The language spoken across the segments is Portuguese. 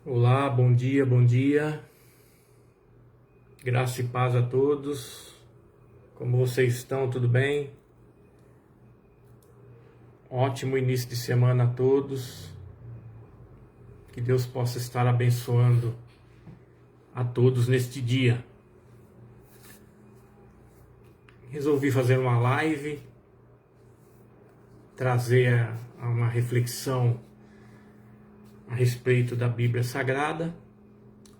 Olá, bom dia, bom dia. Graça e paz a todos. Como vocês estão? Tudo bem? Ótimo início de semana a todos. Que Deus possa estar abençoando a todos neste dia. Resolvi fazer uma live, trazer uma reflexão a respeito da Bíblia Sagrada,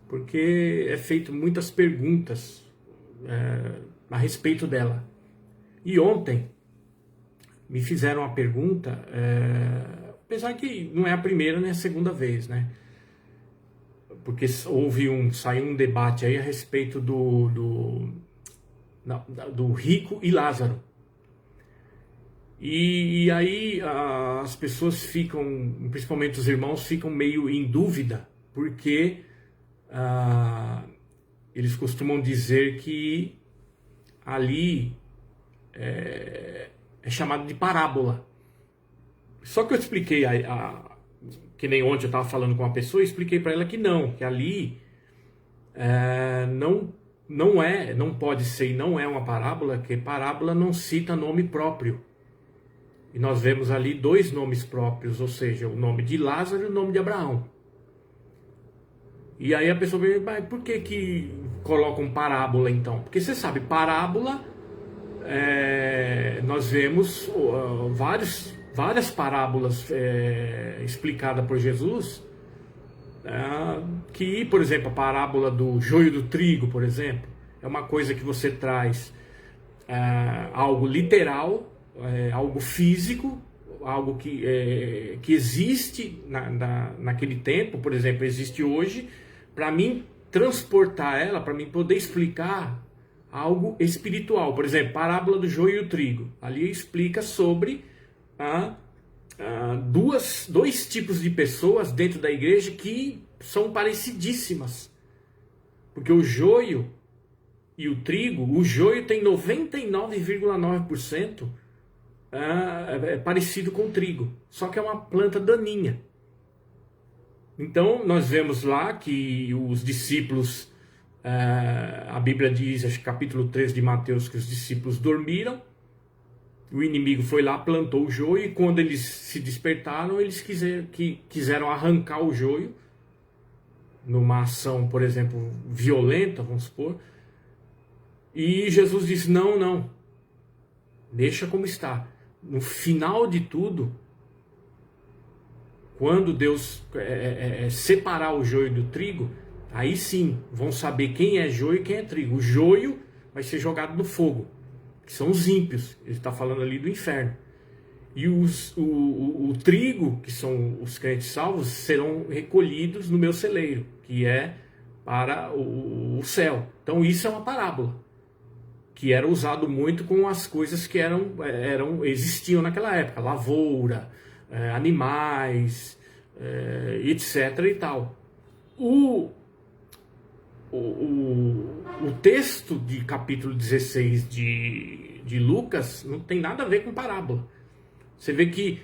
porque é feito muitas perguntas a respeito dela. E ontem me fizeram uma pergunta, apesar que não é a primeira nem a segunda vez, né? Porque saiu um debate aí a respeito do rico e Lázaro. E aí as pessoas ficam, principalmente os irmãos, ficam meio em dúvida, porque eles costumam dizer que ali é chamado de parábola. Só que eu expliquei, que nem ontem eu estava falando com uma pessoa, e expliquei para ela que não, que ali não pode ser e não é uma parábola, que parábola não cita nome próprio. E nós vemos ali dois nomes próprios, ou seja, o nome de Lázaro e o nome de Abraão. E aí a pessoa pergunta, mas por que colocam parábola então? Porque você sabe, parábola, nós vemos várias parábolas explicadas por Jesus, que, por exemplo, a parábola do joio do trigo, por exemplo, é uma coisa que você traz algo literal, algo físico, algo que existe naquele tempo, por exemplo, existe hoje, para mim transportar ela, para mim poder explicar algo espiritual. Por exemplo, parábola do joio e o trigo. Ali explica sobre dois tipos de pessoas dentro da igreja que são parecidíssimas. Porque o joio e o trigo, o joio tem 99,9% parecido com o trigo, só que é uma planta daninha. Então nós vemos lá que os discípulos, a Bíblia diz, acho que capítulo 3 de Mateus, que os discípulos dormiram, o inimigo foi lá, plantou o joio, e quando eles se despertaram, eles quiseram arrancar o joio, numa ação, por exemplo, violenta, vamos supor, e Jesus disse, não, deixa como está. No final de tudo, quando Deus separar o joio do trigo, aí sim vão saber quem é joio e quem é trigo. O joio vai ser jogado no fogo, que são os ímpios. Ele está falando ali do inferno. E o trigo, que são os crentes salvos, serão recolhidos no meu celeiro, que é para o céu. Então isso é uma parábola, que era usado muito com as coisas que existiam naquela época, lavoura, animais, etc. e tal. O texto de capítulo 16 de Lucas não tem nada a ver com parábola. Você vê que,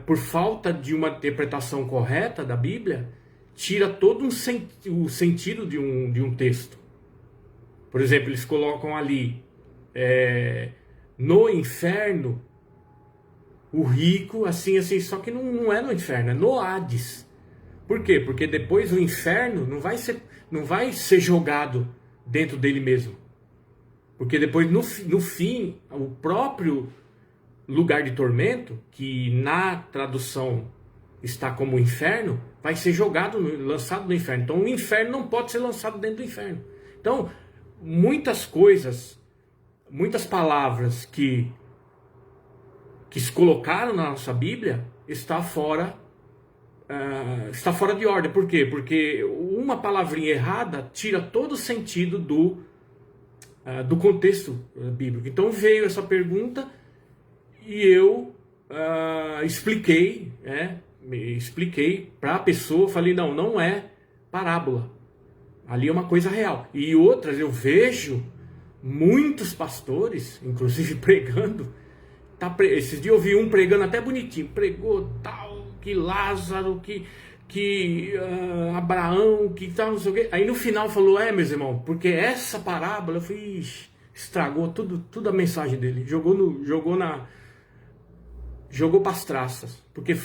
por falta de uma interpretação correta da Bíblia, tira todo o sentido de um texto. Por exemplo, eles colocam ali, no inferno, o rico, assim, só que não é no inferno, é no Hades. Por quê? Porque depois o inferno não vai ser jogado dentro dele mesmo. Porque depois, no fim, o próprio lugar de tormento, que na tradução está como inferno, vai ser lançado no inferno. Então o inferno não pode ser lançado dentro do inferno. Então, muitas coisas, muitas palavras que se colocaram na nossa Bíblia está fora de ordem. Por quê? Porque uma palavrinha errada tira todo o sentido do contexto bíblico. Então veio essa pergunta e eu expliquei para a pessoa, falei, não é parábola. Ali é uma coisa real. E outras, eu vejo muitos pastores, inclusive pregando. Esses dias eu vi um pregando até bonitinho. Pregou tal, que Lázaro, que Abraão, que tal, não sei o quê. Aí no final falou, meus irmãos, porque essa parábola, eu falei, ixi, estragou tudo a mensagem dele. Jogou pras traças. Porque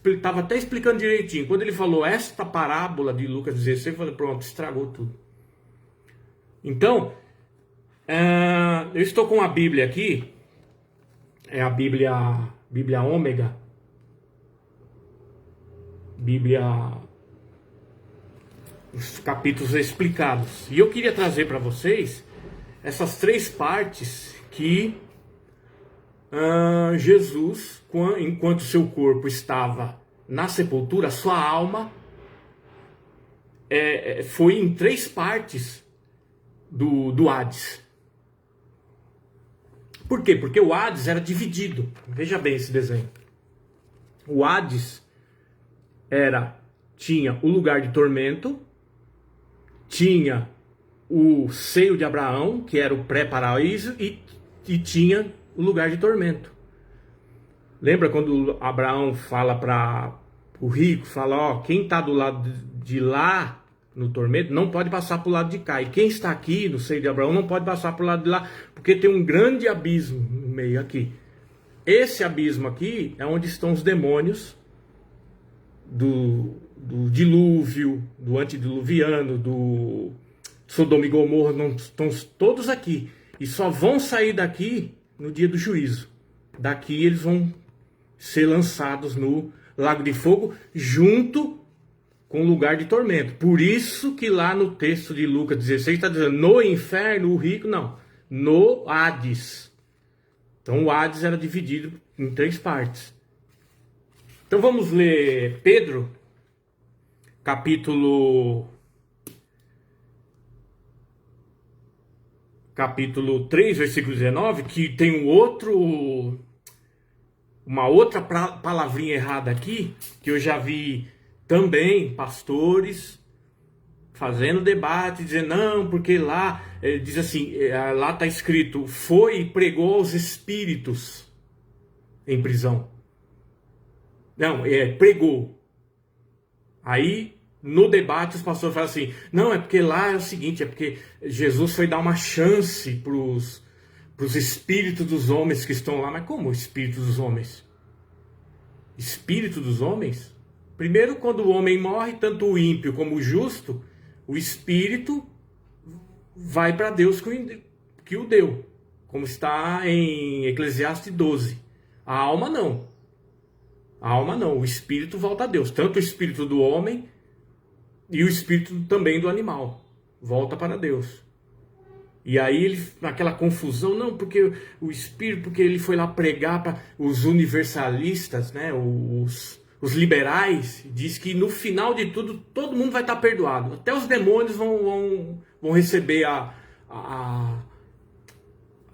estava até explicando direitinho. Quando ele falou esta parábola de Lucas 16, eu falei, pronto, estragou tudo. Então, eu estou com a Bíblia aqui. É a Bíblia Ômega. Bíblia, os capítulos explicados. E eu queria trazer para vocês essas 3 partes que Jesus, enquanto seu corpo estava na sepultura, sua alma foi em 3 partes do Hades. Por quê? Porque o Hades era dividido. Veja bem esse desenho. O Hades tinha o lugar de tormento, tinha o seio de Abraão, que era o pré-paraíso, e tinha o lugar de tormento. Lembra quando Abraão fala para o rico, fala, quem está do lado de lá no tormento não pode passar para o lado de cá, e quem está aqui no seio de Abraão não pode passar para o lado de lá, porque tem um grande abismo no meio aqui. Esse abismo aqui é onde estão os demônios do dilúvio, do antediluviano, do Sodoma e Gomorra, estão todos aqui. E só vão sair daqui no dia do juízo. Daqui eles vão ser lançados no lago de fogo, junto com o lugar de tormento. Por isso que lá no texto de Lucas 16 está dizendo, no inferno o rico, não, no Hades. Então o Hades era dividido em 3 partes. Então vamos ler Pedro, capítulo 3, versículo 19, que tem uma outra palavrinha errada aqui, que eu já vi também pastores fazendo debate, dizendo, não, porque lá, diz assim, lá está escrito, foi e pregou aos espíritos em prisão. Não, pregou. Aí, no debate, os pastores falam assim, não, é porque lá é o seguinte, é porque Jesus foi dar uma chance para os espíritos dos homens que estão lá. Mas como espírito dos homens? Espírito dos homens? Primeiro, quando o homem morre, tanto o ímpio como o justo, o espírito vai para Deus que o deu, como está em Eclesiastes 12. A alma não. A alma não, o espírito volta a Deus. Tanto o espírito do homem e o espírito também do animal. Volta para Deus. E aí ele, naquela confusão, não, porque o espírito, porque ele foi lá pregar para os universalistas, né, os liberais, diz que no final de tudo, todo mundo vai estar perdoado. Até os demônios vão receber a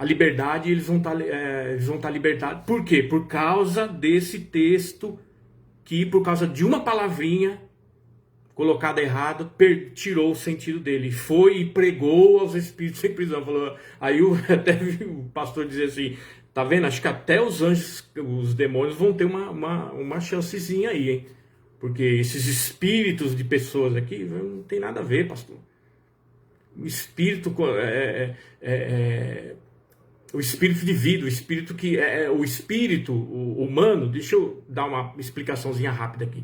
liberdade, e eles vão estar libertados. Por quê? Por causa desse texto que, por causa de uma palavrinha colocada errada, tirou o sentido dele. Foi e pregou aos espíritos em prisão. Falou, aí até vi o pastor dizer assim, tá vendo? Acho que até os anjos, os demônios vão ter uma chancezinha aí, hein? Porque esses espíritos de pessoas aqui não tem nada a ver, pastor. O espírito o espírito de vida, o espírito que o espírito humano. Deixa eu dar uma explicaçãozinha rápida aqui.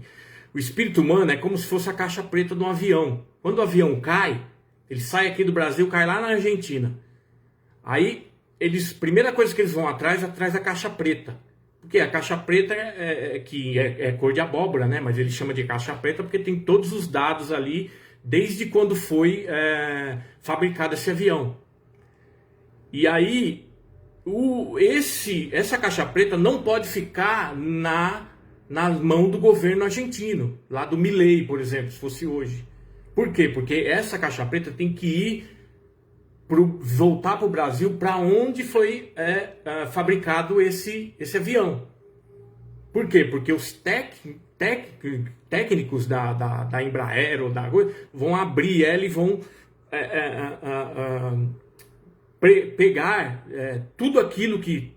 O espírito humano é como se fosse a caixa preta de um avião. Quando o avião cai, ele sai aqui do Brasil, cai lá na Argentina. Aí, primeira coisa que eles vão atrás da caixa preta. Porque a caixa preta é cor de abóbora, né? Mas ele chama de caixa preta porque tem todos os dados ali, desde quando foi fabricado esse avião. E aí, essa caixa preta não pode ficar na mão do governo argentino, lá do Milei, por exemplo, se fosse hoje. Por quê? Porque essa caixa preta tem que voltar para o Brasil, para onde foi fabricado esse avião. Por quê? Porque os técnicos da Embraer ou da vão abrir ela e vão pegar tudo aquilo que,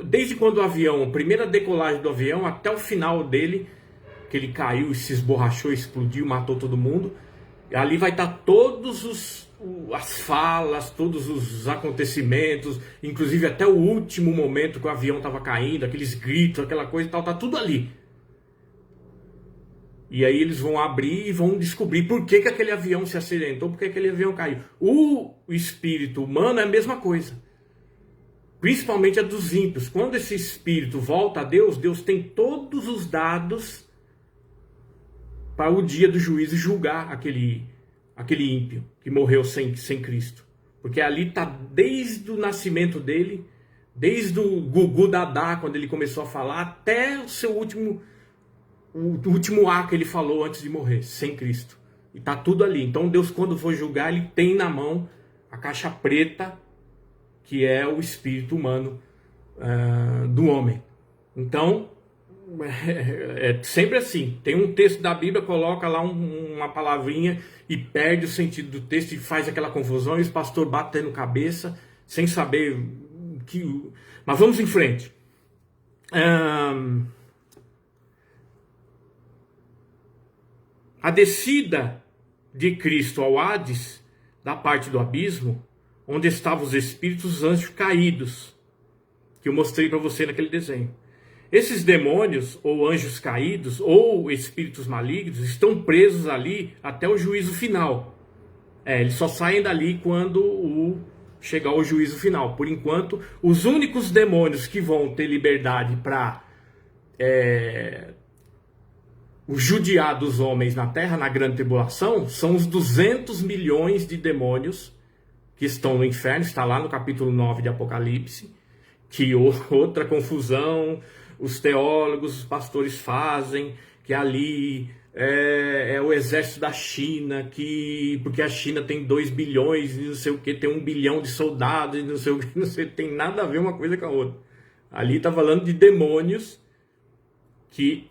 desde quando o avião, a primeira decolagem do avião até o final dele, que ele caiu e se esborrachou, explodiu, matou todo mundo. E ali vai estar todos as falas, todos os acontecimentos, inclusive até o último momento que o avião estava caindo, aqueles gritos, aquela coisa e tal, tá tudo ali. E aí eles vão abrir e vão descobrir por que aquele avião se acidentou, por que aquele avião caiu. O espírito humano é a mesma coisa. Principalmente a dos ímpios. Quando esse espírito volta a Deus, Deus tem todos os dados para o dia do juízo julgar aquele ímpio que morreu sem Cristo. Porque ali está desde o nascimento dele, desde o Gugu Dadá, quando ele começou a falar, até o seu último A que ele falou antes de morrer, sem Cristo. E está tudo ali. Então Deus, quando for julgar, ele tem na mão a caixa preta, que é o espírito humano do homem. Então, é sempre assim. Tem um texto da Bíblia, coloca lá uma palavrinha e perde o sentido do texto e faz aquela confusão e os pastores batendo cabeça sem saber o que... Mas vamos em frente. A descida de Cristo ao Hades, da parte do abismo, onde estavam os espíritos, os anjos caídos, que eu mostrei para você naquele desenho. Esses demônios, ou anjos caídos, ou espíritos malignos, estão presos ali até o juízo final. Eles só saem dali quando chegar o juízo final. Por enquanto, os únicos demônios que vão ter liberdade para judiar dos homens na Terra, na grande tribulação, são os 200 milhões de demônios que estão no inferno. Está lá no capítulo 9 de Apocalipse, que outra confusão os teólogos, os pastores fazem, que ali é o exército da China, porque a China tem 2 bilhões e não sei o que, tem 1 bilhão de soldados e não sei o que, não sei, tem nada a ver uma coisa com a outra. Ali está falando de demônios que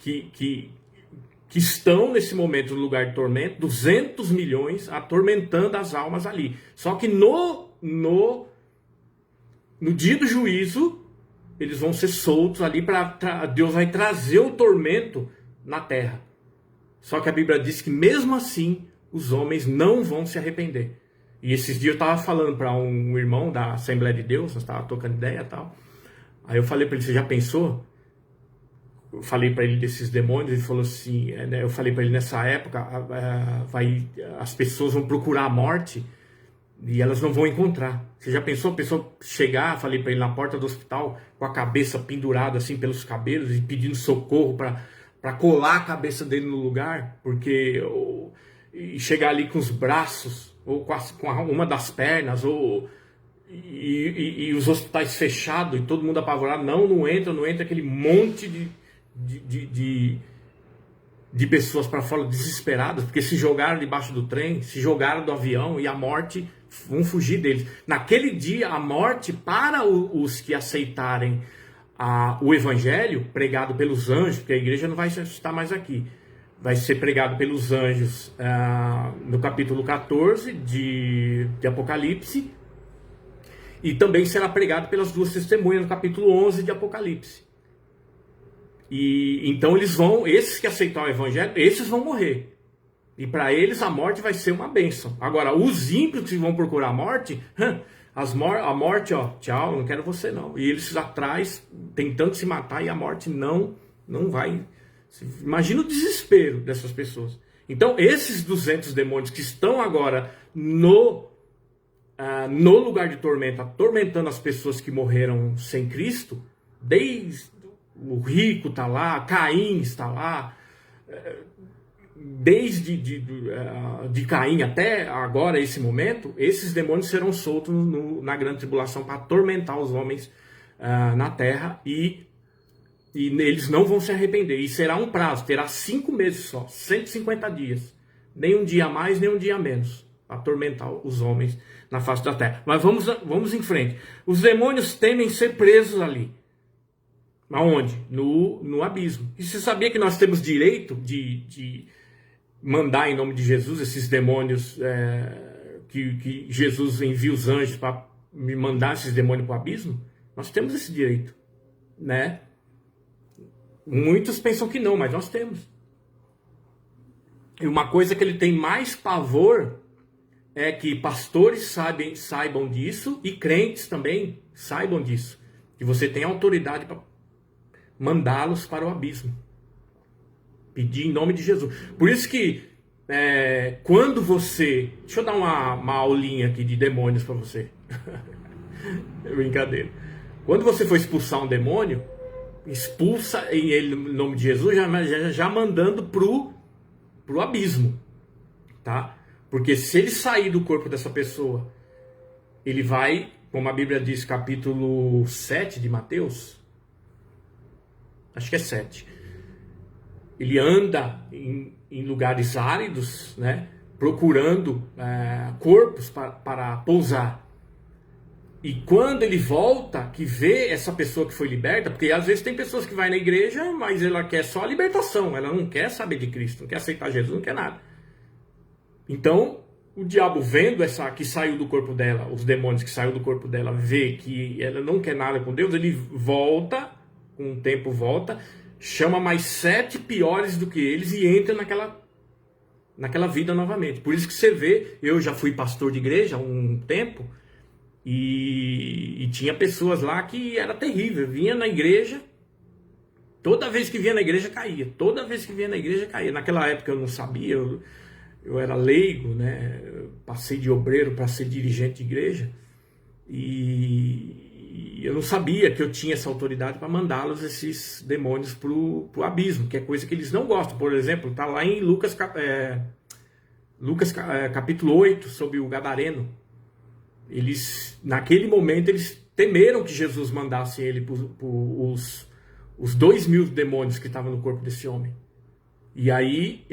estão nesse momento no lugar de tormento, 200 milhões atormentando as almas ali. Só que no dia do juízo, eles vão ser soltos ali, Deus vai trazer o tormento na terra. Só que a Bíblia diz que mesmo assim, os homens não vão se arrepender. E esses dias eu estava falando para um irmão da Assembleia de Deus, nós estávamos trocando ideia e tal. Aí eu falei para ele, você já pensou? Eu falei para ele desses demônios, ele falou assim, eu falei para ele, nessa época, as pessoas vão procurar a morte e elas não vão encontrar. Você já pensou a pessoa chegar, falei para ele, na porta do hospital, com a cabeça pendurada assim pelos cabelos e pedindo socorro para colar a cabeça dele no lugar, e chegar ali com os braços, ou com uma das pernas, e os hospitais fechados, e todo mundo apavorado, não entra, aquele monte de pessoas para fora desesperadas, porque se jogaram debaixo do trem, se jogaram do avião, e a morte vão fugir deles. Naquele dia, a morte, para os que aceitarem o evangelho pregado pelos anjos, porque a igreja não vai estar mais aqui, vai ser pregado pelos anjos no capítulo 14 de Apocalipse, e também será pregado pelas 2 testemunhas no capítulo 11 de Apocalipse. E então esses que aceitam o evangelho, esses vão morrer. E para eles a morte vai ser uma bênção. Agora, os ímpios que vão procurar a morte, a morte, tchau, não quero você não. E eles atrás, tentando se matar, e a morte não vai. Imagina o desespero dessas pessoas. Então, esses 200 demônios que estão agora no lugar de tormento, atormentando as pessoas que morreram sem Cristo, desde o rico está lá, Caim está lá, desde de Caim até agora, esse momento, esses demônios serão soltos na grande tribulação para atormentar os homens na terra, e eles não vão se arrepender. E será um prazo, terá 5 meses só, 150 dias, nem um dia a mais, nem um dia a menos, para atormentar os homens na face da terra. Mas vamos em frente. Os demônios temem ser presos ali. Aonde? No abismo. E você sabia que nós temos direito de mandar em nome de Jesus esses demônios, que Jesus envia os anjos para me mandar esses demônios para o abismo? Nós temos esse direito, né? Muitos pensam que não, mas nós temos. E uma coisa que ele tem mais pavor é que pastores saibam disso e crentes também saibam disso. Que você tem autoridade para mandá-los para o abismo. Pedir em nome de Jesus. Por isso que quando você... Deixa eu dar uma aulinha aqui de demônios para você. Brincadeira. Quando você for expulsar um demônio, expulsa ele em nome de Jesus, já mandando pro abismo, tá? Porque se ele sair do corpo dessa pessoa, ele vai, como a Bíblia diz, capítulo 7 de Mateus, acho que é 7, ele anda em lugares áridos, né, procurando corpos para pousar. E quando ele volta, que vê essa pessoa que foi liberta, porque às vezes tem pessoas que vai na igreja, mas ela quer só a libertação, ela não quer saber de Cristo, não quer aceitar Jesus, não quer nada. Então, o diabo vendo essa que saiu do corpo dela, os demônios que saiu do corpo dela, vê que ela não quer nada com Deus, ele volta, com o tempo volta, chama mais 7 piores do que eles e entra naquela vida novamente. Por isso que você vê, eu já fui pastor de igreja há um tempo, e tinha pessoas lá que era terrível, vinha na igreja, toda vez que vinha na igreja caía, toda vez que vinha na igreja caía. Naquela época eu não sabia, eu era leigo, né? Eu passei de obreiro para ser dirigente de igreja, e eu não sabia que eu tinha essa autoridade para mandá-los, esses demônios, pro abismo, que é coisa que eles não gostam. Por exemplo, está lá em Lucas capítulo 8, sobre o gadareno. Naquele momento, eles temeram que Jesus mandasse ele para os 2.000 demônios que estavam no corpo desse homem. E aí,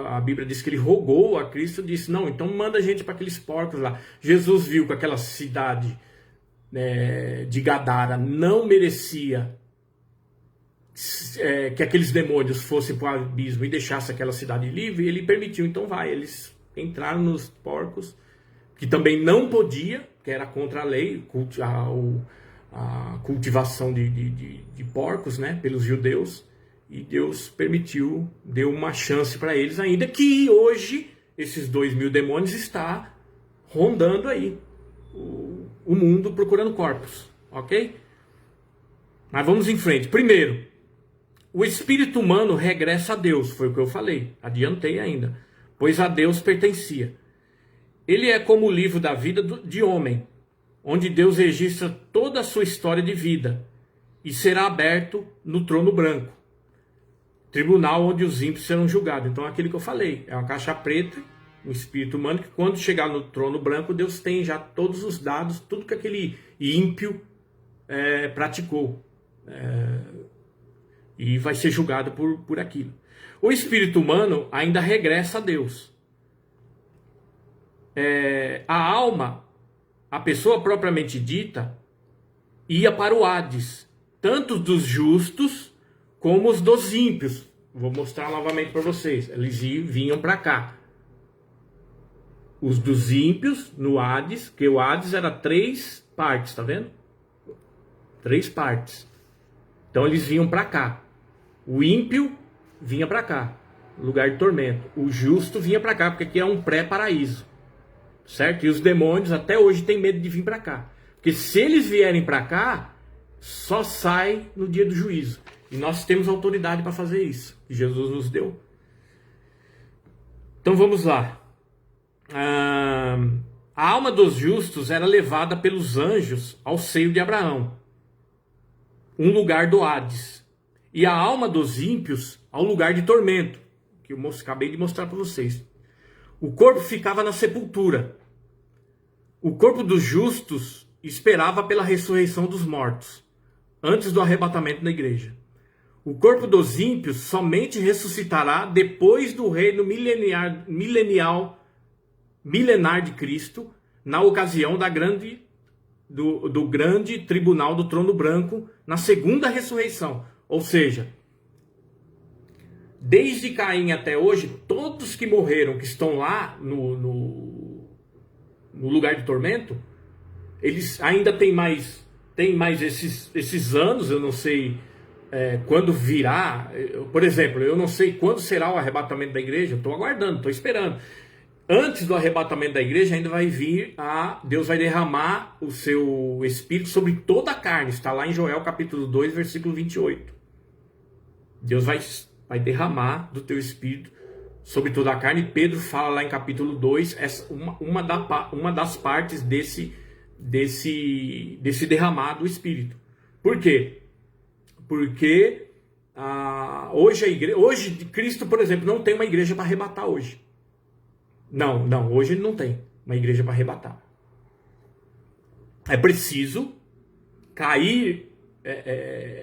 a Bíblia diz que ele rogou a Cristo, disse, não, então manda a gente para aqueles porcos lá. Jesus viu que aquela cidade de Gadara não merecia que aqueles demônios fossem para o abismo e deixasse aquela cidade livre, e ele permitiu, então vai. Eles entraram nos porcos, que também não podia, que era contra a lei, a cultivação de porcos, né, pelos judeus, e Deus permitiu, deu uma chance para eles, ainda que hoje esses 2.000 demônios está rondando aí o mundo procurando corpos, ok? Mas vamos em frente. Primeiro, o espírito humano regressa a Deus, foi o que eu falei, adiantei ainda, pois a Deus pertencia. Ele é como o livro da vida de homem, onde Deus registra toda a sua história de vida e será aberto no trono branco, tribunal onde os ímpios serão julgados. Então, aquilo que eu falei, é uma caixa preta, um espírito humano, que quando chegar no trono branco, Deus tem já todos os dados, tudo que aquele ímpio praticou, e vai ser julgado por aquilo. O espírito humano ainda regressa a Deus. A alma, a pessoa propriamente dita, ia para o Hades, tanto dos justos como os dos ímpios. Vou mostrar novamente para vocês. Eles vinham para cá. Os dos ímpios no Hades, que o Hades era 3 partes, tá vendo? 3 partes. Então eles vinham para cá. O ímpio vinha para cá, lugar de tormento. O justo vinha para cá, porque aqui é um pré-paraíso. Certo? E os demônios até hoje têm medo de vir para cá. Porque se eles vierem para cá, só sai no dia do juízo. E nós temos autoridade para fazer isso, que Jesus nos deu. Então vamos lá. A alma dos justos era levada pelos anjos ao seio de Abraão, um lugar do Hades. E a alma dos ímpios ao lugar de tormento, que eu acabei de mostrar para vocês. O corpo ficava na sepultura. O corpo dos justos esperava pela ressurreição dos mortos, antes do arrebatamento da igreja. O corpo dos ímpios somente ressuscitará depois do reino milenar de Cristo, na ocasião do grande tribunal do trono branco, na segunda ressurreição. Ou seja, desde Caim até hoje, todos que morreram, que estão lá no lugar de tormento, eles ainda têm mais esses anos, eu não sei quando virá, por exemplo, eu não sei quando será o arrebatamento da igreja, estou aguardando, estou esperando. Antes do arrebatamento da igreja ainda vai vir Deus vai derramar o seu Espírito sobre toda a carne. Está lá em Joel capítulo 2, versículo 28. Deus vai derramar do teu Espírito sobre toda a carne. Pedro fala lá em capítulo 2, uma das partes desse derramar do Espírito. Por quê? Porque hoje Cristo, por exemplo, não tem uma igreja para arrebatar hoje. Não, hoje ele não tem uma igreja para arrebatar. É preciso cair,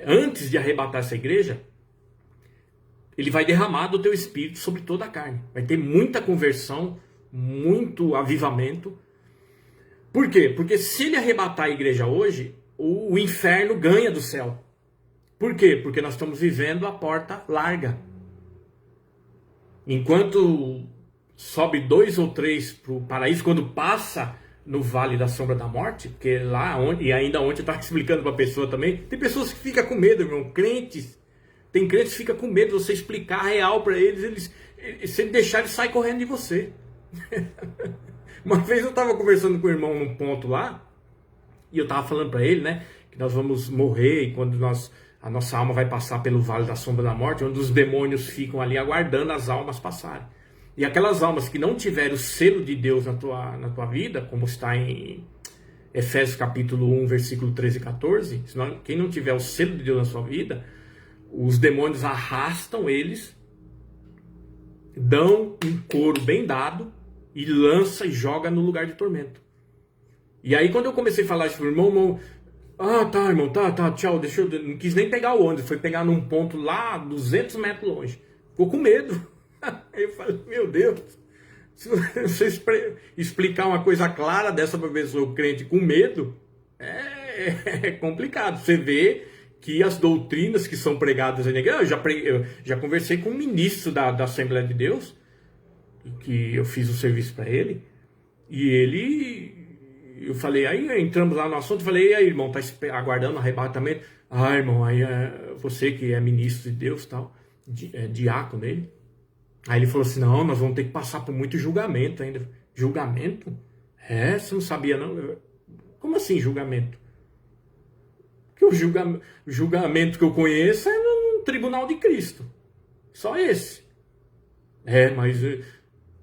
antes de arrebatar essa igreja, ele vai derramar do teu Espírito sobre toda a carne. Vai ter muita conversão, muito avivamento. Por quê? Porque se ele arrebatar a igreja hoje, o inferno ganha do céu. Por quê? Porque nós estamos vivendo a porta larga. Enquanto sobe 2 ou 3 para o paraíso, quando passa no vale da sombra da morte, porque lá, e ainda ontem eu estava explicando para a pessoa também, tem pessoas que ficam com medo, irmão, tem crentes que ficam com medo de você explicar a real para eles, se ele deixar, ele sai correndo de você. Uma vez eu estava conversando com o irmão num ponto lá, e eu estava falando para ele, né, que nós vamos morrer, e quando a nossa alma vai passar pelo vale da sombra da morte, onde os demônios ficam ali aguardando as almas passarem. E aquelas almas que não tiverem o selo de Deus na tua vida, como está em Efésios capítulo 1, versículo 13 e 14, quem não tiver o selo de Deus na sua vida, os demônios arrastam eles, dão um couro bem dado e lança e joga no lugar de tormento. E aí quando eu comecei a falar isso pro irmão, tá, irmão, tá, tchau, não quis nem pegar o ônibus, foi pegar num ponto lá 200 metros longe. Ficou com medo. Aí eu falei, meu Deus, se você explicar uma coisa clara dessa para pessoa crente com medo, é complicado. Você vê que as doutrinas que são pregadas na igreja, eu já conversei com um ministro da Assembleia de Deus, que eu fiz o serviço para ele, e eu falei, aí entramos lá no assunto, falei, e aí, irmão, tá aguardando o arrebatamento? Irmão, aí você que é ministro de Deus e tal, diácono dele. Aí ele falou assim, não, nós vamos ter que passar por muito julgamento ainda. Julgamento? Você não sabia não? Como assim julgamento? Porque o julgamento que eu conheço é no tribunal de Cristo. Só esse. Mas...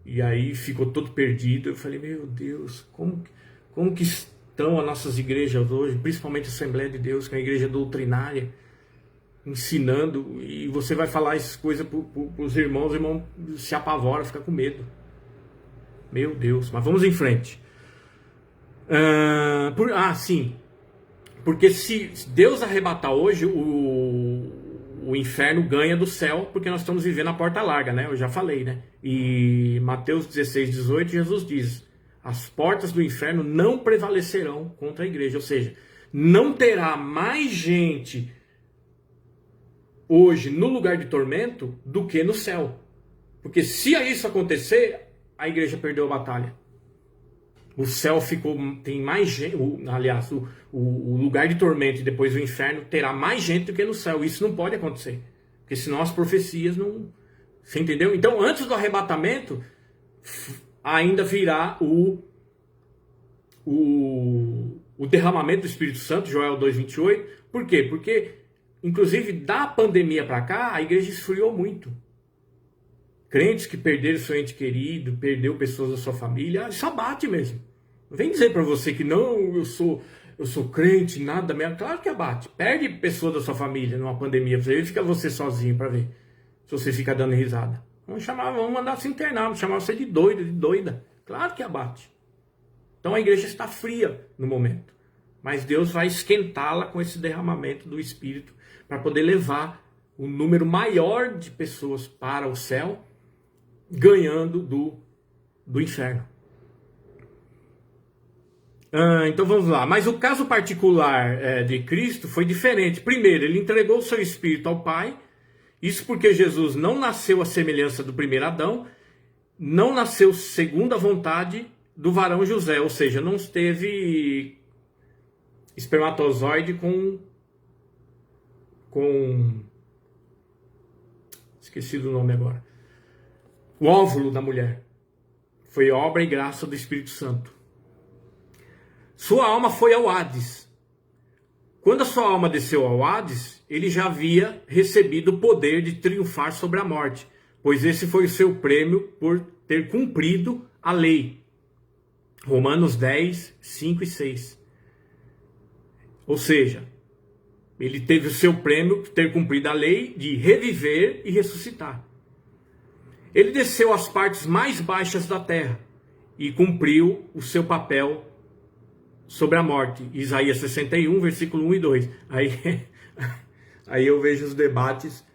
E aí ficou todo perdido. Eu falei, meu Deus, como que estão as nossas igrejas hoje, principalmente a Assembleia de Deus, que é uma igreja doutrinária, ensinando, e você vai falar essas coisas para os irmãos, o irmão se apavora, fica com medo. Meu Deus, mas vamos em frente. Sim, porque se Deus arrebatar hoje, o inferno ganha do céu, porque nós estamos vivendo a porta larga, né? Eu já falei, né? E Mateus 16, 18, Jesus diz, as portas do inferno não prevalecerão contra a igreja, ou seja, não terá mais gente hoje no lugar de tormento do que no céu. Porque se isso acontecer, a igreja perdeu a batalha. O céu tem mais gente, aliás, o lugar de tormento e depois o inferno terá mais gente do que no céu. Isso não pode acontecer. Porque senão as profecias não... Você entendeu? Então, antes do arrebatamento, ainda virá o derramamento do Espírito Santo, Joel 2,28. Por quê? Porque inclusive, da pandemia para cá, a igreja esfriou muito. Crentes que perderam seu ente querido, perdeu pessoas da sua família, isso abate mesmo. Não vem dizer para você que não, eu sou crente, nada mesmo. Claro que abate. Perde pessoas da sua família numa pandemia, fica você sozinho para ver se você fica dando risada. Vamos mandar se internar, vamos chamar você de doido, de doida. Claro que abate. Então a igreja está fria no momento. Mas Deus vai esquentá-la com esse derramamento do Espírito para poder levar um número maior de pessoas para o céu, ganhando do inferno. Então vamos lá. Mas o caso particular de Cristo foi diferente. Primeiro, ele entregou o seu Espírito ao Pai. Isso porque Jesus não nasceu à semelhança do primeiro Adão, não nasceu segundo a vontade do varão José, ou seja, não teve espermatozoide com com... Esqueci do nome agora. O óvulo da mulher. Foi obra e graça do Espírito Santo. Sua alma foi ao Hades. Quando a sua alma desceu ao Hades, ele já havia recebido o poder de triunfar sobre a morte, pois esse foi o seu prêmio por ter cumprido a lei. Romanos 10, 5 e 6. Ou seja, ele teve o seu prêmio por ter cumprido a lei de reviver e ressuscitar. Ele desceu às partes mais baixas da terra e cumpriu o seu papel sobre a morte. Isaías 61, versículo 1 e 2. Aí eu vejo os debates,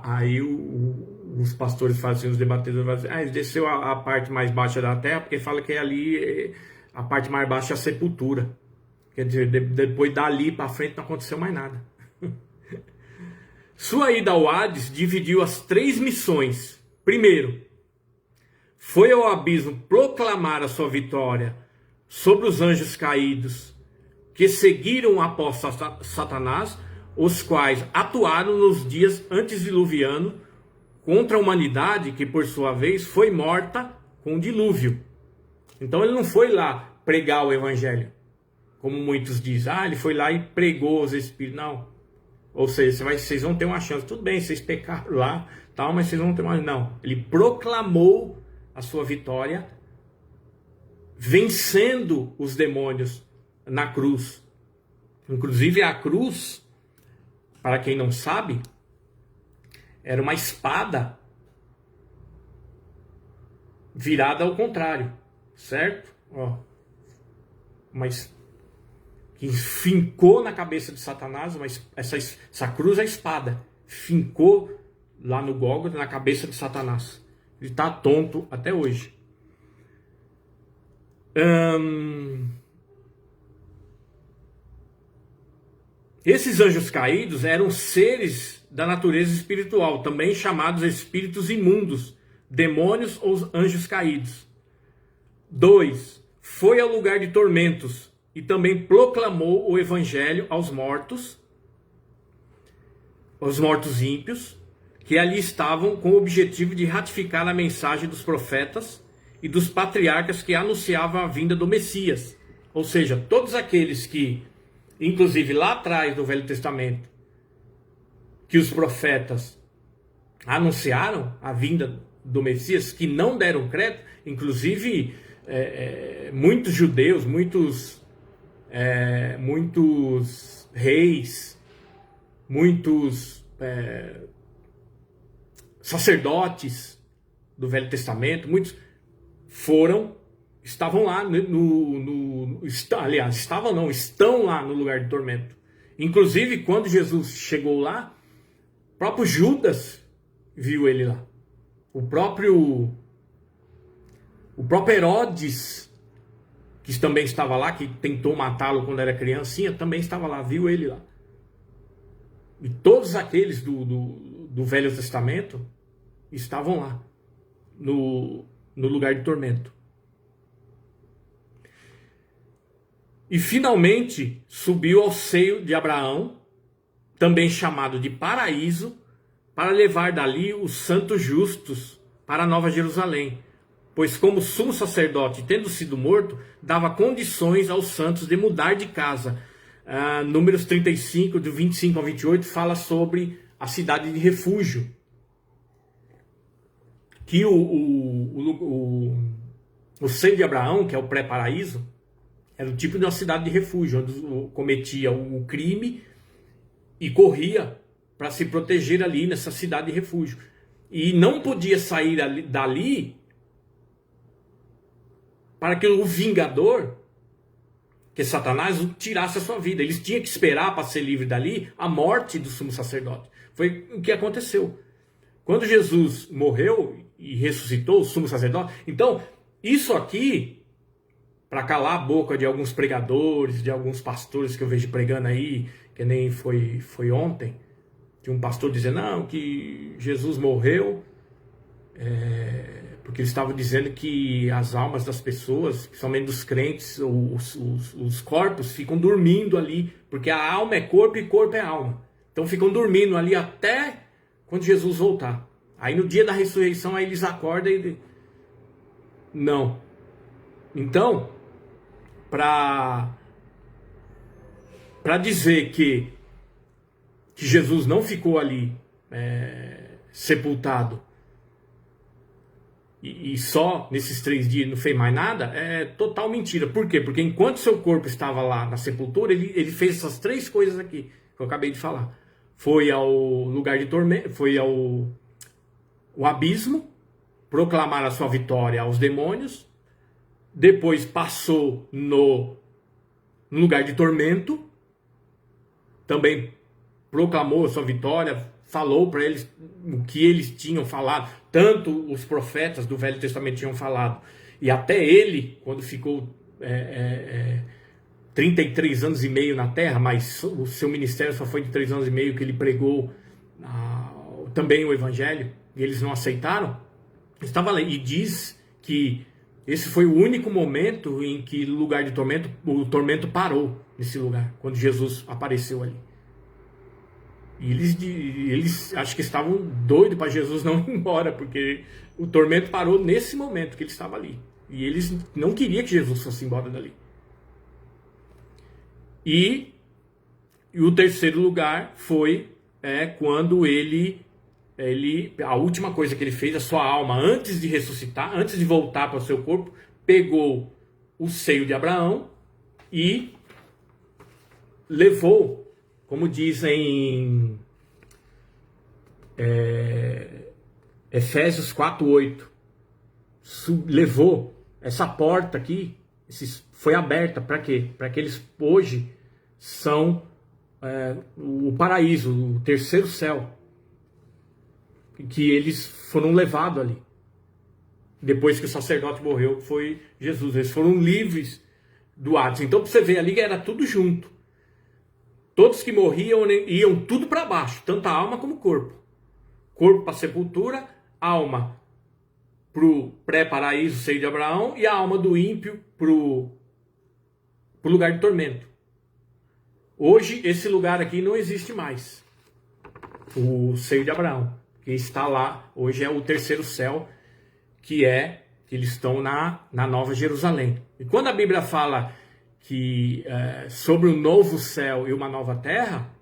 aí os pastores fazem assim, os debatedores fazem assim, ele desceu a parte mais baixa da terra, porque fala que ali a parte mais baixa é a sepultura. Quer dizer, depois dali para frente não aconteceu mais nada. Sua ida ao Hades dividiu as 3 missões. Primeiro, foi ao abismo proclamar a sua vitória sobre os anjos caídos que seguiram após Satanás, os quais atuaram nos dias antediluvianos contra a humanidade, que por sua vez foi morta com o dilúvio. Então ele não foi lá pregar o evangelho, como muitos dizem. Ele foi lá e pregou os espíritos. Não. Ou seja, vocês vão ter uma chance. Tudo bem, vocês pecaram lá, tal, mas vocês vão ter uma... Não. Ele proclamou a sua vitória, vencendo os demônios na cruz. Inclusive a cruz, para quem não sabe, era uma espada virada ao contrário, certo? Ó, mas que fincou na cabeça de Satanás, mas essa cruz é a espada, fincou lá no Gólgota na cabeça de Satanás. Ele está tonto até hoje. Esses anjos caídos eram seres da natureza espiritual, também chamados espíritos imundos, demônios ou anjos caídos. 2. Foi ao lugar de tormentos e também proclamou o evangelho aos mortos ímpios, que ali estavam com o objetivo de ratificar a mensagem dos profetas e dos patriarcas que anunciavam a vinda do Messias. Ou seja, todos aqueles que, inclusive lá atrás do Velho Testamento, que os profetas anunciaram a vinda do Messias, que não deram crédito, inclusive muitos judeus, muitos reis, muitos sacerdotes do Velho Testamento, muitos estavam lá estão lá no lugar de tormento. Inclusive, quando Jesus chegou lá, o próprio Judas viu ele lá. O próprio Herodes, que também estava lá, que tentou matá-lo quando era criancinha, também estava lá, viu ele lá. E todos aqueles do Velho Testamento estavam lá, no lugar de tormento. E finalmente subiu ao seio de Abraão, também chamado de paraíso, para levar dali os santos justos para a Nova Jerusalém. Pois como sumo sacerdote, tendo sido morto, dava condições aos santos de mudar de casa. Números 35, do 25 ao 28, fala sobre a cidade de refúgio. Que o seio de Abraão, que é o pré-paraíso, era o tipo de uma cidade de refúgio, onde cometia o crime e corria para se proteger ali nessa cidade de refúgio. E não podia sair dali para que o vingador, que é Satanás, tirasse a sua vida. Eles tinham que esperar para ser livre dali a morte do sumo sacerdote. Foi o que aconteceu. Quando Jesus morreu e ressuscitou o sumo sacerdote, então isso aqui, para calar a boca de alguns pregadores, de alguns pastores que eu vejo pregando aí, que nem foi ontem, tinha um pastor dizendo, não, que Jesus morreu, porque eles estavam dizendo que as almas das pessoas, principalmente dos crentes, os corpos ficam dormindo ali, porque a alma é corpo e corpo é alma. Então ficam dormindo ali até quando Jesus voltar. Aí no dia da ressurreição, aí eles acordam e... Não. Então, para dizer que Jesus não ficou ali sepultado e só nesses 3 dias não fez mais nada, é total mentira. Por quê? Porque enquanto seu corpo estava lá na sepultura, ele fez essas 3 coisas aqui que eu acabei de falar. Foi ao lugar de tormento, foi ao abismo, proclamar a sua vitória aos demônios, depois passou no lugar de tormento, também proclamou a sua vitória, falou para eles o que eles tinham falado, tanto os profetas do Velho Testamento tinham falado, e até ele, quando ficou 33 anos e meio na terra, mas o seu ministério só foi de 3 anos e meio que ele pregou também o Evangelho, e eles não aceitaram, estava lá, e diz que esse foi o único momento em que no lugar de tormento, o tormento parou nesse lugar, quando Jesus apareceu ali. E eles acho que estavam doidos para Jesus não ir embora, porque o tormento parou nesse momento que ele estava ali. E eles não queriam que Jesus fosse embora dali. E o terceiro lugar foi quando a última coisa que ele fez, a sua alma, antes de ressuscitar, antes de voltar para o seu corpo, pegou o seio de Abraão e levou, como dizem Efésios 4:8, levou essa porta aqui, foi aberta para quê? Para que eles hoje são o paraíso, o terceiro céu, que eles foram levados ali. Depois que o sacerdote morreu, foi Jesus. Eles foram livres do Hades. Então, para você ver ali, era tudo junto. Todos que morriam iam tudo para baixo, tanto a alma como o corpo. Corpo para a sepultura, alma para o pré-paraíso, seio de Abraão, e a alma do ímpio para o lugar de tormento. Hoje, esse lugar aqui não existe mais. O seio de Abraão, que está lá, hoje é o terceiro céu, que eles estão na Nova Jerusalém. E quando a Bíblia fala que sobre um novo céu e uma nova terra,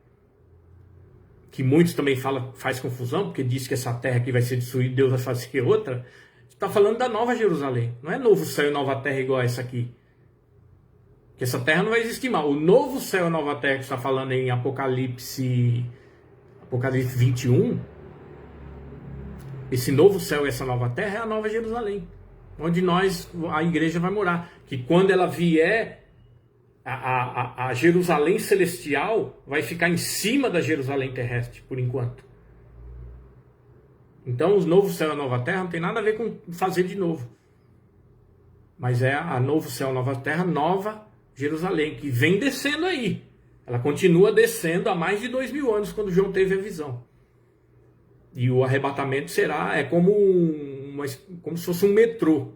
que muitos também faz confusão, porque diz que essa terra aqui vai ser destruída, Deus vai fazer outra, está falando da Nova Jerusalém. Não é novo céu e nova terra igual essa aqui. Que essa terra não vai existir mais. O novo céu e nova terra que está falando em Apocalipse 21, esse novo céu e essa nova terra é a Nova Jerusalém, onde a igreja vai morar. Que quando ela vier, a Jerusalém celestial vai ficar em cima da Jerusalém terrestre, por enquanto. Então, os novos céu e a nova terra não tem nada a ver com fazer de novo. Mas é a novo céu e nova terra, nova Jerusalém, que vem descendo aí. Ela continua descendo há mais de 2000 anos, quando João teve a visão. E o arrebatamento como se fosse um metrô.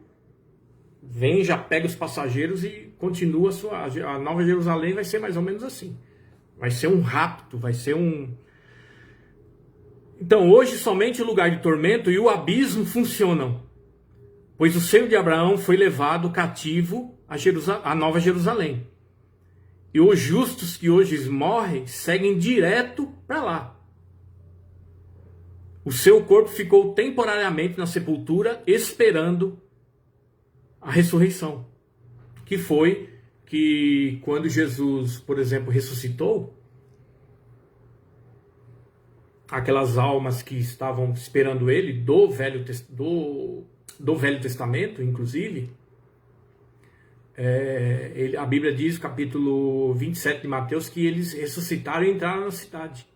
Vem, já pega os passageiros e continua a Nova Jerusalém. Vai ser mais ou menos assim. Vai ser um rapto, vai ser um... Então hoje somente o lugar de tormento e o abismo funcionam, pois o seio de Abraão foi levado cativo a Nova Jerusalém. E os justos que hoje morrem seguem direto para lá. O seu corpo ficou temporariamente na sepultura esperando a ressurreição. Que foi que quando Jesus, por exemplo, ressuscitou, aquelas almas que estavam esperando ele, do Velho Testamento, inclusive, a Bíblia diz, capítulo 27 de Mateus, que eles ressuscitaram e entraram na cidade.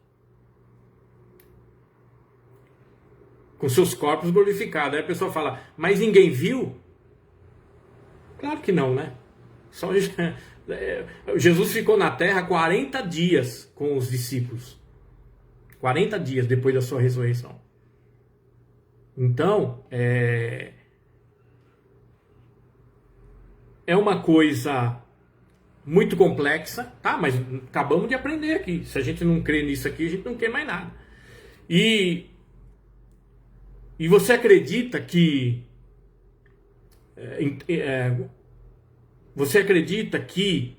Com seus corpos glorificados. Aí a pessoa fala, mas ninguém viu? Claro que não, né? Jesus ficou na terra 40 dias com os discípulos. 40 dias depois da sua ressurreição. Então, é uma coisa muito complexa, tá? Mas acabamos de aprender aqui. Se a gente não crê nisso aqui, a gente não crê mais nada. E você acredita que você acredita que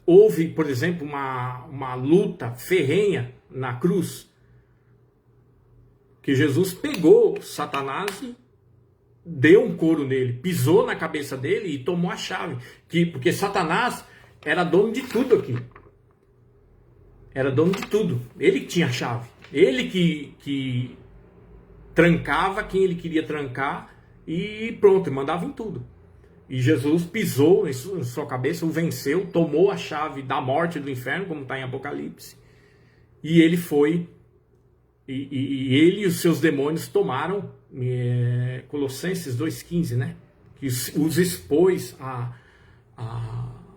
houve, por exemplo, uma luta ferrenha na cruz? Que Jesus pegou Satanás e deu um couro nele, pisou na cabeça dele e tomou a chave. Porque Satanás era dono de tudo aqui. Era dono de tudo. Ele que tinha a chave. Ele que trancava quem ele queria trancar e pronto, mandava em tudo. E Jesus pisou em sua cabeça, o venceu, tomou a chave da morte e do inferno, como está em Apocalipse. E ele foi, e ele e os seus demônios tomaram, Colossenses 2,15, né? Que os expôs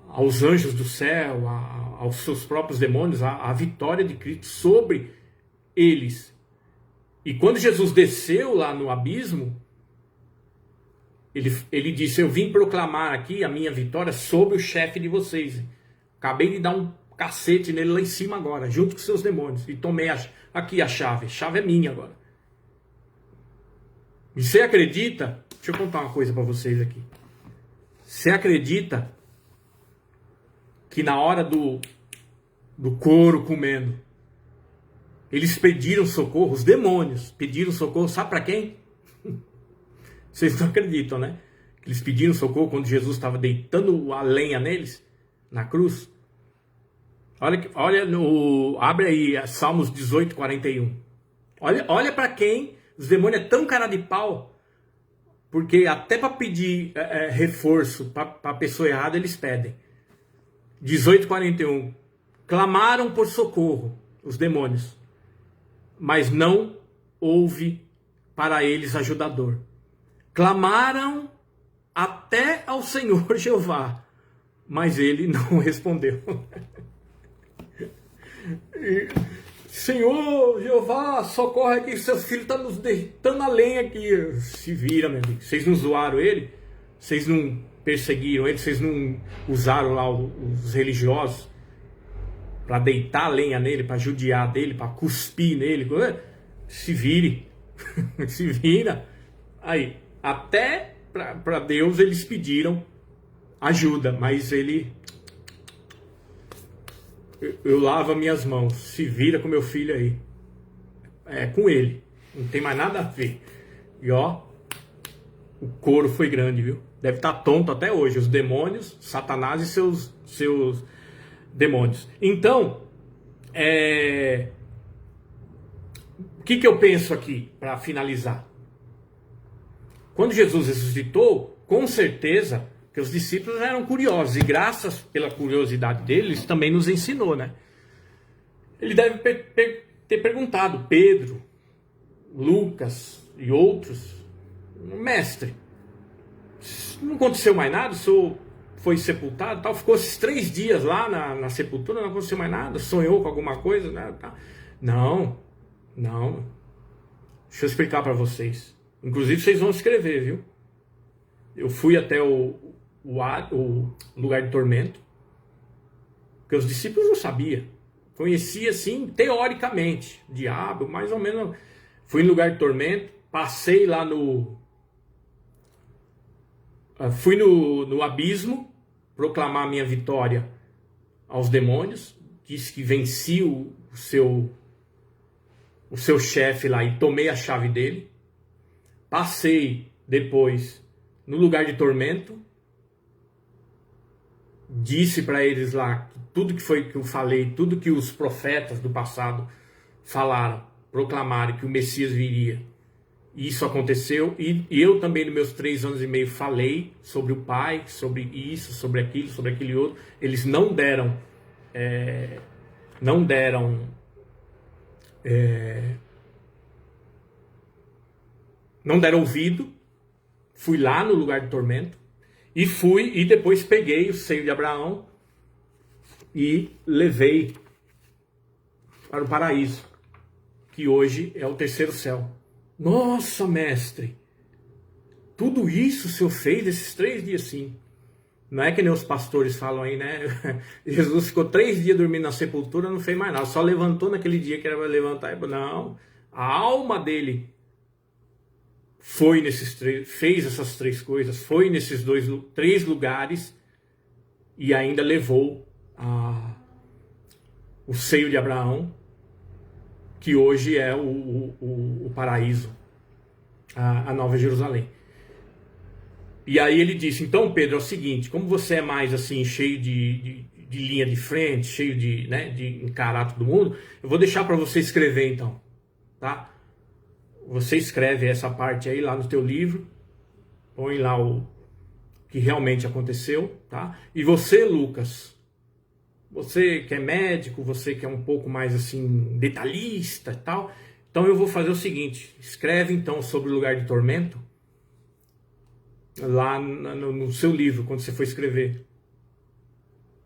aos anjos do céu, aos seus próprios demônios, a vitória de Cristo sobre eles. E quando Jesus desceu lá no abismo, ele disse: eu vim proclamar aqui a minha vitória sobre o chefe de vocês. Acabei de dar um cacete nele lá em cima agora, junto com seus demônios. E tomei aqui a chave. A chave é minha agora. E você acredita? Deixa eu contar uma coisa para vocês aqui. Você acredita que na hora do couro comendo, eles pediram socorro, os demônios pediram socorro, sabe para quem? Vocês não acreditam, né? Eles pediram socorro quando Jesus estava deitando a lenha neles, na cruz. Abre aí Salmos 18, 41. Olha para quem os demônios é tão cara de pau, porque até para pedir reforço para a pessoa errada eles pedem. 18, 41. Clamaram por socorro os demônios, mas não houve para eles ajudador. Clamaram até ao Senhor Jeová, mas ele não respondeu. Senhor Jeová, socorre aqui, seus filhos estão nos deitando a lenha aqui. Se vira, meu amigo. Vocês não zoaram ele? Vocês não perseguiram ele? Vocês não usaram lá os religiosos para deitar a lenha nele, para judiar dele, para cuspir nele? Se vire. Se vira. Aí, até para Deus eles pediram ajuda, mas ele... Eu lavo as minhas mãos, se vira com meu filho aí. É com ele, não tem mais nada a ver. E ó, o couro foi grande, viu? Deve estar tonto até hoje, os demônios, Satanás e seus demônios. Então, o que eu penso aqui, para finalizar? Quando Jesus ressuscitou, com certeza... que os discípulos eram curiosos, e graças pela curiosidade deles, também nos ensinou, né? Ele deve ter perguntado, Pedro, Lucas e outros, mestre, não aconteceu mais nada? O senhor foi sepultado, tal, ficou esses 3 dias lá na sepultura, não aconteceu mais nada? Sonhou com alguma coisa? Né? Não, deixa eu explicar para vocês. Inclusive vocês vão escrever, viu? Eu fui até o lugar de tormento, porque os discípulos não sabiam, conhecia assim teoricamente, diabo, mais ou menos. Fui no lugar de tormento, passei lá fui no abismo, proclamar a minha vitória aos demônios, disse que venci o seu chefe lá e tomei a chave dele, passei depois no lugar de tormento, disse para eles lá tudo que eu falei, tudo que os profetas do passado falaram, proclamaram que o Messias viria. Isso aconteceu, e eu também nos meus 3 anos e meio falei sobre o Pai, sobre isso, sobre aquilo, sobre aquele outro. Eles não deram ouvido. Fui lá no lugar de tormento e depois peguei o seio de Abraão e levei para o paraíso, que hoje é o 3º céu. Nossa, mestre, tudo isso o senhor fez esses 3 dias? Sim. Não é que nem os pastores falam aí, né? Jesus ficou 3 dias dormindo na sepultura, não fez mais nada, só levantou naquele dia que era para levantar. Não, a alma dele foi fez essas 3 coisas, foi nesses 3 lugares e ainda levou o seio de Abraão, que hoje é o paraíso, a Nova Jerusalém. E aí ele disse, então Pedro, é o seguinte, como você é mais assim, cheio de linha de frente, cheio de encarar todo mundo, eu vou deixar para você escrever então, tá? Você escreve essa parte aí lá no teu livro, põe lá o que realmente aconteceu, tá? E você, Lucas, você que é médico, você que é um pouco mais assim, detalhista e tal, então eu vou fazer o seguinte, escreve então sobre o lugar de tormento, lá no seu livro, quando você for escrever.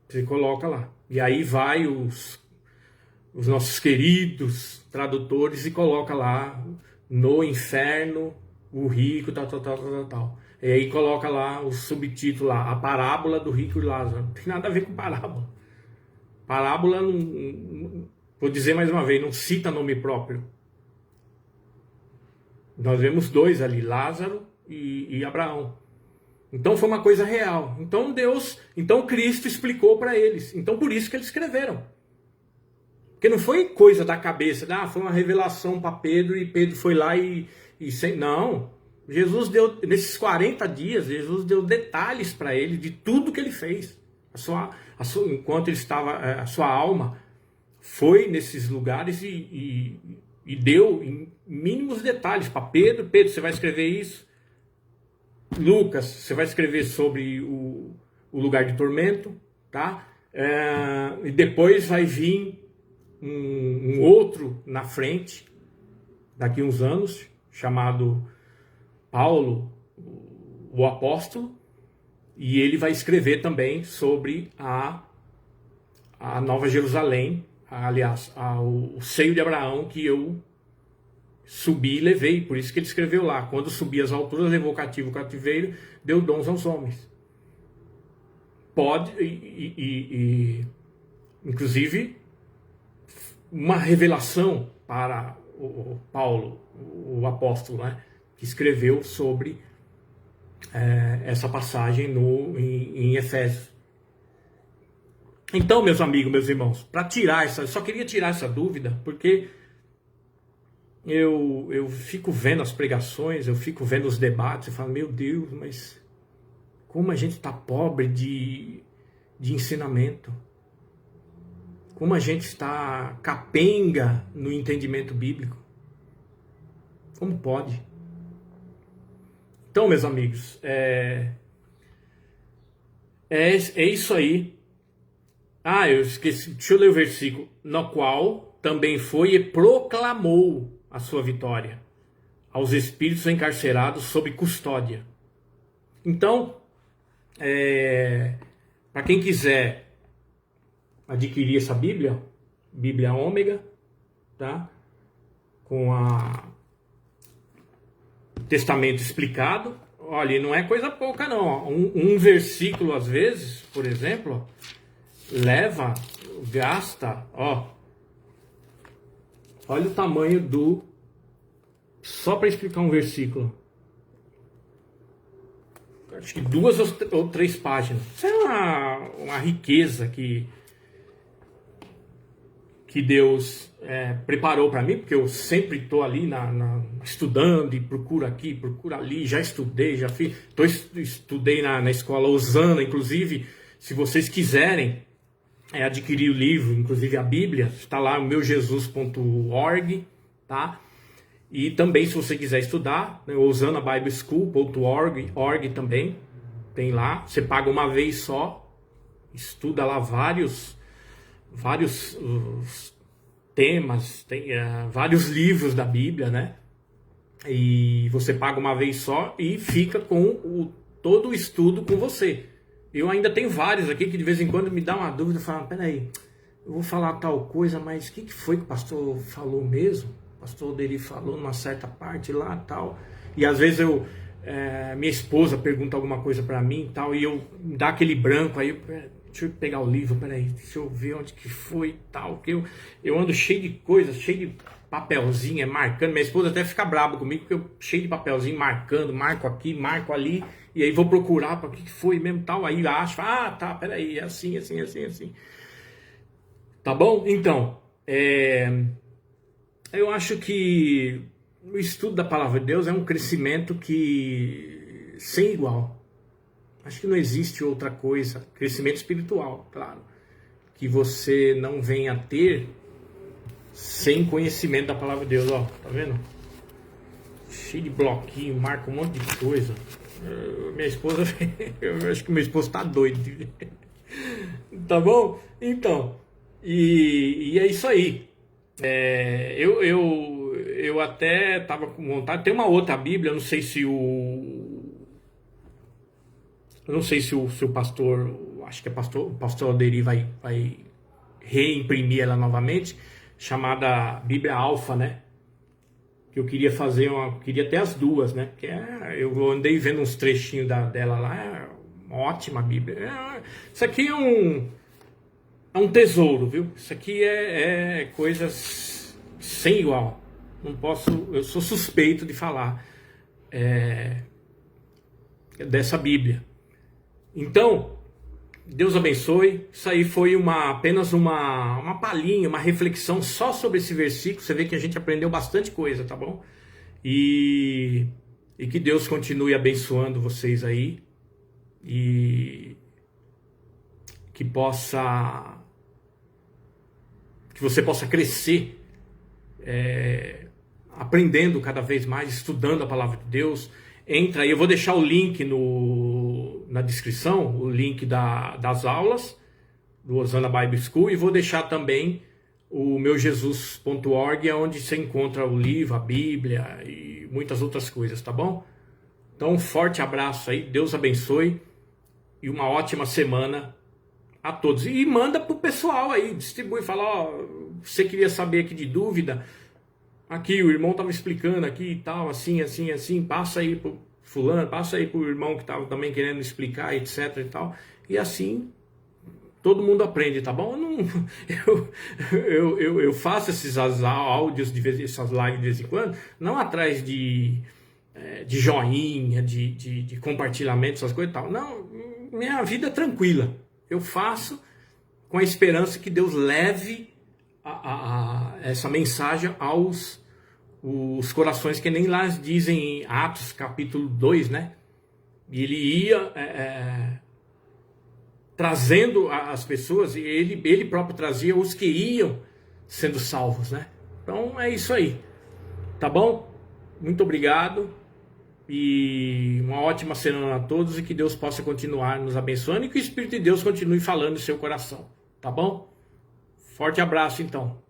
Você coloca lá. E aí vai os nossos queridos tradutores e coloca lá, no inferno, o rico, tal. E aí coloca lá o subtítulo lá, a parábola do rico e Lázaro. Não tem nada a ver com parábola. Parábola, não, vou dizer mais uma vez, não cita nome próprio. Nós vemos 2 ali, Lázaro e Abraão. Então foi uma coisa real. Então Cristo explicou para eles. Então por isso que eles escreveram. Porque não foi coisa da cabeça, foi uma revelação para Pedro e Pedro foi lá não. Jesus deu, nesses 40 dias, Jesus deu detalhes para ele de tudo que ele fez. Enquanto ele estava, a sua alma foi nesses lugares e deu em mínimos detalhes para Pedro. Pedro, você vai escrever isso. Lucas, você vai escrever sobre o lugar de tormento, tá? E depois vai vir um outro na frente, daqui uns anos, chamado Paulo, o apóstolo, e ele vai escrever também sobre a Nova Jerusalém, aliás, o seio de Abraão que eu subi e levei, por isso que ele escreveu lá, quando subi as alturas, levou cativo o cativeiro, deu dons aos homens. Pode, inclusive, uma revelação para o Paulo, o apóstolo, né, que escreveu sobre essa passagem em Efésios. Então, meus amigos, meus irmãos, para tirar eu só queria tirar essa dúvida, porque eu fico vendo as pregações, eu fico vendo os debates, eu falo, meu Deus, mas como a gente está pobre de ensinamento, como a gente está capenga no entendimento bíblico, como pode? Então, meus amigos, é isso aí. Eu esqueci, deixa eu ler o versículo, no qual também foi e proclamou a sua vitória aos espíritos encarcerados sob custódia. Então, para quem quiser adquirir essa Bíblia Ômega, tá? Com o Testamento explicado, olha, não é coisa pouca não. Um versículo às vezes, por exemplo, gasta, olha o tamanho só para explicar um versículo, acho que 2 ou 3 páginas. Isso é uma riqueza que Deus preparou para mim, porque eu sempre estou ali estudando e procuro aqui, procuro ali, já estudei, já fiz, estudei na escola Osana, inclusive, se vocês quiserem adquirir o livro, inclusive a Bíblia, está lá no meujesus.org, tá? E também, se você quiser estudar, osanabibleschool.org também, tem lá, você paga uma vez só, estuda lá vários temas, tem vários livros da Bíblia, né? E você paga uma vez só e fica com todo o estudo com você. Eu ainda tenho vários aqui que de vez em quando me dá uma dúvida, eu falo, peraí, eu vou falar tal coisa, mas o que foi que o pastor falou mesmo? O pastor dele falou numa certa parte lá, tal. E às vezes minha esposa pergunta alguma coisa para mim e tal, e eu dá aquele branco, aí deixa eu pegar o livro, peraí, deixa eu ver onde que foi e tal, que eu ando cheio de coisas, cheio de papelzinho, marcando, minha esposa até fica brava comigo, porque eu cheio de papelzinho, marcando, marco aqui, marco ali, e aí vou procurar para o que foi mesmo tal, aí acho, tá, peraí, é assim, assim, assim, assim. Tá bom? Então, eu acho que o estudo da palavra de Deus é um crescimento que sem igual. Acho que não existe outra coisa, crescimento espiritual, claro, que você não venha a ter sem conhecimento da palavra de Deus. Ó, tá vendo? Cheio de bloquinho, marca um monte de coisa. Minha esposa, eu acho que meu esposo tá doido. Tá bom? Então, e é isso aí. Eu até tava com vontade. Tem uma outra Bíblia, eu não sei se o pastor, acho que é o pastor Alderi vai reimprimir ela novamente, chamada Bíblia Alfa, né? Que eu queria fazer queria ter as duas, né? Que eu andei vendo uns trechinhos dela lá, é uma ótima Bíblia. Isso aqui é um tesouro, viu? Isso aqui é coisas sem igual. Não posso, eu sou suspeito de falar dessa Bíblia. Então, Deus abençoe. Isso aí foi apenas uma palhinha, uma reflexão só sobre esse versículo. Você vê que a gente aprendeu bastante coisa, tá bom? E que Deus continue abençoando vocês aí. E que você possa crescer, aprendendo cada vez mais, estudando a palavra de Deus. Entra aí, eu vou deixar o link na descrição, o link das aulas do Osana Bible School, e vou deixar também o meujesus.org, onde você encontra o livro, a Bíblia e muitas outras coisas, tá bom? Então, um forte abraço aí, Deus abençoe e uma ótima semana a todos. E manda pro pessoal aí, distribui, fala, ó, você queria saber aqui de dúvida, aqui o irmão tava explicando aqui e tal, assim, assim, assim, passa aí pro fulano, passa aí pro irmão que tava também querendo explicar, etc e tal, e assim todo mundo aprende, tá bom? Eu faço esses áudios, essas lives de vez em quando, não atrás de joinha, de compartilhamento, essas coisas e tal, não, minha vida é tranquila, eu faço com a esperança que Deus leve essa mensagem aos os corações, que nem lá dizem em Atos capítulo 2, né? E ele ia trazendo as pessoas, e ele próprio trazia os que iam sendo salvos, né? Então é isso aí, tá bom? Muito obrigado e uma ótima semana a todos, e que Deus possa continuar nos abençoando e que o Espírito de Deus continue falando no seu coração, tá bom? Forte abraço então.